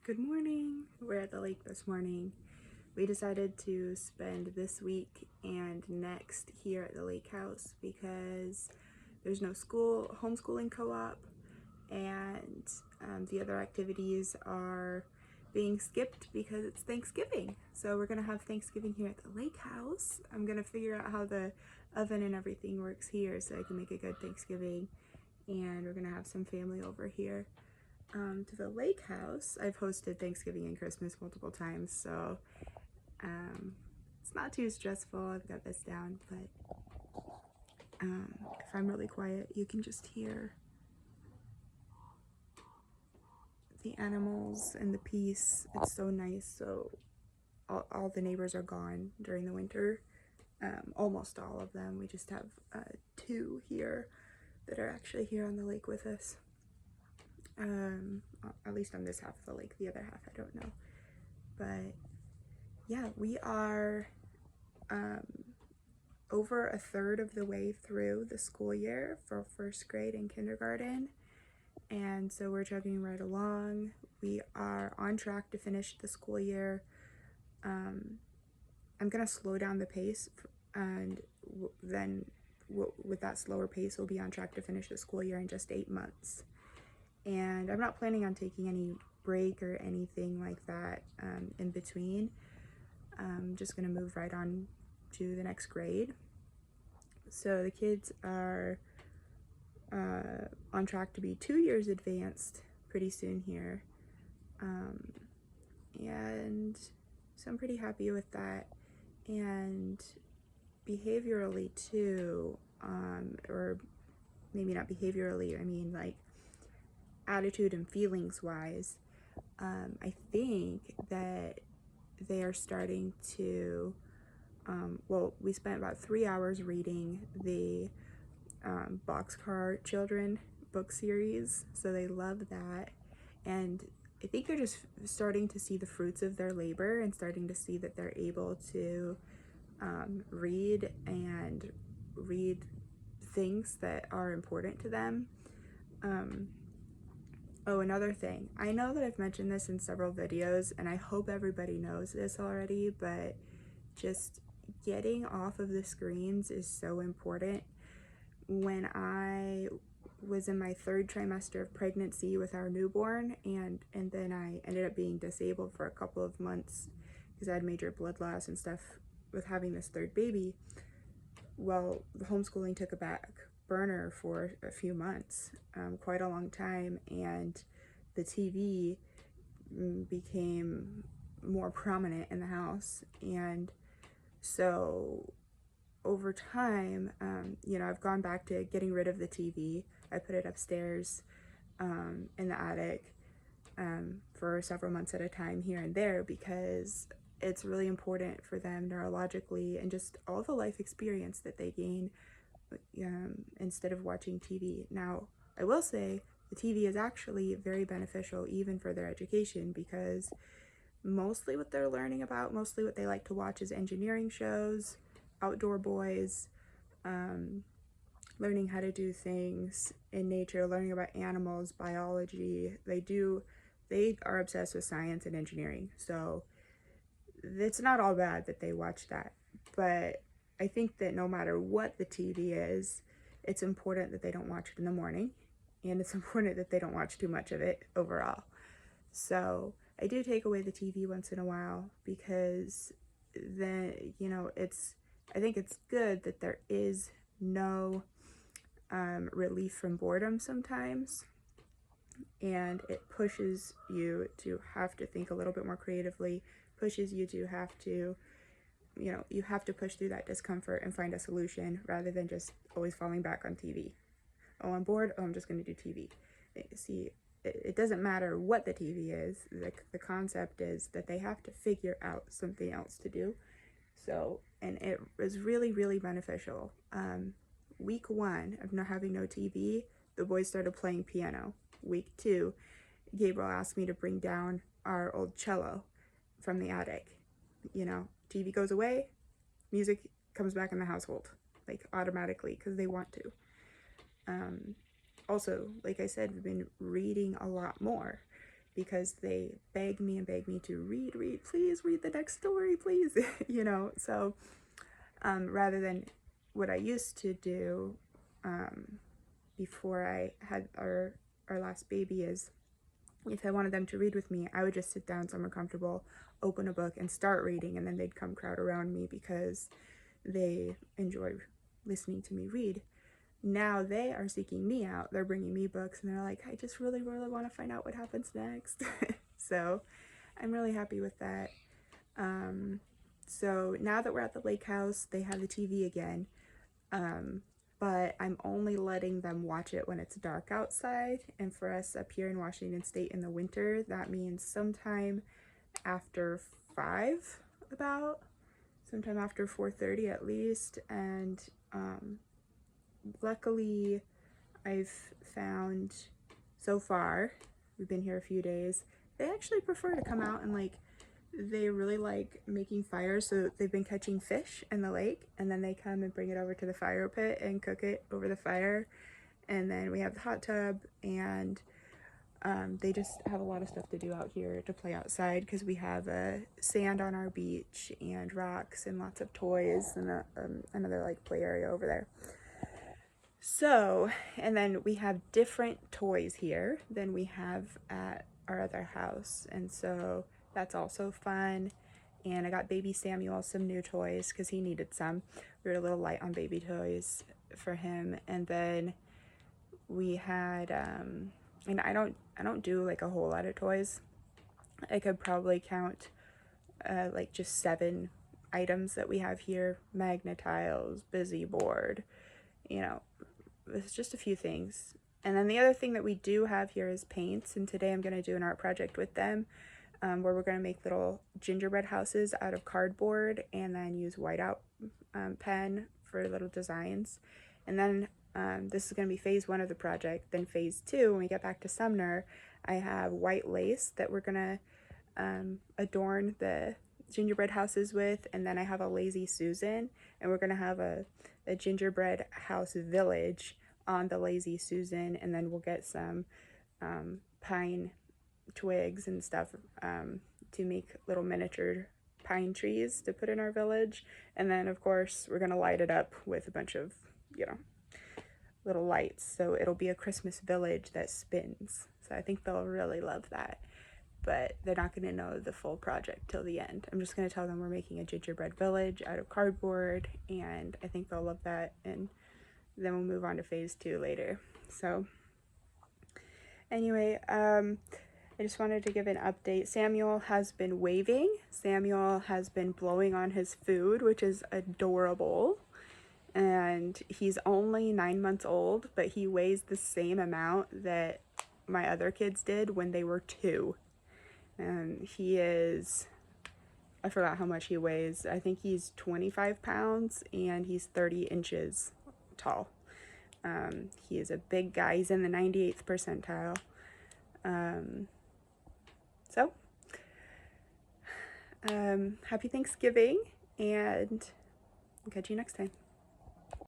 Good morning. We're at the lake this morning. We decided to spend this week and next here at the lake house because there's no school, homeschooling co-op, and the other activities are being skipped because it's Thanksgiving. So we're gonna have Thanksgiving here at the lake house. I'm gonna figure out how the oven and everything works here so I can make a good Thanksgiving, and we're gonna have some family over here. To the lake house. I've hosted Thanksgiving and Christmas multiple times, so it's not too stressful. I've got this down, but if I'm really quiet, you can just hear the animals and the peace. It's so nice. So all the neighbors are gone during the winter. Almost all of them. We just have two here that are actually here on the lake with us. At least on this half of the lake. The other half I don't know, but yeah, we are over a third of the way through the school year for first grade and kindergarten, and so we're chugging right along. We are on track to finish the school year. I'm gonna slow down the pace, and then with that slower pace we'll be on track to finish the school year in just 8 months. And I'm not planning on taking any break or anything like that in between. I'm just gonna move right on to the next grade. So the kids are on track to be 2 years advanced pretty soon here, and so I'm pretty happy with that. And behaviorally too, or maybe not behaviorally, I mean like attitude and feelings wise, I think that they are starting to, well, we spent about 3 hours reading the Boxcar Children book series, so they love that. And I think they're just starting to see the fruits of their labor and starting to see that they're able to read and read things that are important to them. Oh, another thing. I know that I've mentioned this in several videos, and I hope everybody knows this already, but just getting off of the screens is so important. When I was in my 3rd trimester of pregnancy with our newborn, and then I ended up being disabled for a couple of months because I had major blood loss and stuff with having this 3rd baby. Well, the homeschooling took a back burner for a few months, quite a long time, and the TV became more prominent in the house. And so over time, I've gone back to getting rid of the TV. I put it upstairs in the attic for several months at a time here and there, because it's really important for them neurologically and just all the life experience that they gain instead of watching TV. Now, I will say the TV is actually very beneficial even for their education, because mostly what they're learning about, mostly what they like to watch is engineering shows, outdoor boys, learning how to do things in nature, learning about animals, biology. They are obsessed with science and engineering, so it's not all bad that they watch that. But I think that no matter what the TV is, it's important that they don't watch it in the morning, and it's important that they don't watch too much of it overall. So I do take away the TV once in a while, because then, I think it's good that there is no relief from boredom sometimes, and it pushes you to have to think a little bit more creatively, pushes you to have to, you have to push through that discomfort and find a solution rather than just always falling back on TV. Oh, I'm bored. Oh, I'm just going to do TV. See, it doesn't matter what the TV is. The concept is that they have to figure out something else to do. So, and it was really, really beneficial. Week 1 of not having no TV, the boys started playing piano. Week 2, Gabriel asked me to bring down our old cello from the attic. TV goes away, music comes back in the household, like automatically, because they want to. Also, like I said, we've been reading a lot more. because they beg me and beg me to read, please read the next story, please. You know, so rather than what I used to do before I had our last baby is, if I wanted them to read with me, I would just sit down somewhere comfortable, open a book, and start reading, and then they'd come crowd around me because they enjoy listening to me read. Now they are seeking me out. They're bringing me books, and they're like, I just really, really want to find out what happens next. So I'm really happy with that. So now that we're at the lake house, they have the TV again. But I'm only letting them watch it when it's dark outside. And for us up here in Washington State in the winter, that means sometime after 5, about sometime after 4:30 at least. And luckily I've found so far, we've been here a few days, they actually prefer to come out and they really like making fires, so they've been catching fish in the lake, and then they come and bring it over to the fire pit and cook it over the fire. And then we have the hot tub, and they just have a lot of stuff to do out here to play outside because we have sand on our beach and rocks and lots of toys and another like play area over there. So, and then we have different toys here than we have at our other house, and so that's also fun. And I got baby Samuel some new toys because he needed some. We were a little light on baby toys for him. And then we had and I don't do like a whole lot of toys. I could probably count like just 7 items that we have here: Magnetiles, Busy Board, you know, it's just a few things. And then the other thing that we do have here is paints, and today I'm going to do an art project with them where we're going to make little gingerbread houses out of cardboard and then use whiteout pen for little designs. And then this is going to be phase 1 of the project. Then phase 2, when we get back to Sumner, I have white lace that we're going to adorn the gingerbread houses with, and then I have a Lazy Susan, and we're going to have a gingerbread house village on the Lazy Susan, and then we'll get some pine twigs and stuff to make little miniature pine trees to put in our village. And then of course we're gonna light it up with a bunch of, you know, little lights, so it'll be a Christmas village that spins. So I think they'll really love that, but they're not going to know the full project till the end. I'm just going to tell them we're making a gingerbread village out of cardboard, and I think they'll love that, and then we'll move on to phase 2 later. So anyway, I just wanted to give an update. Samuel has been waving. Samuel has been blowing on his food, which is adorable. And he's only 9 months old, but he weighs the same amount that my other kids did when they were 2. And he is, I forgot how much he weighs. I think he's 25 pounds and he's 30 inches tall. He is a big guy. He's in the 98th percentile. So, happy Thanksgiving, and I'll catch you next time.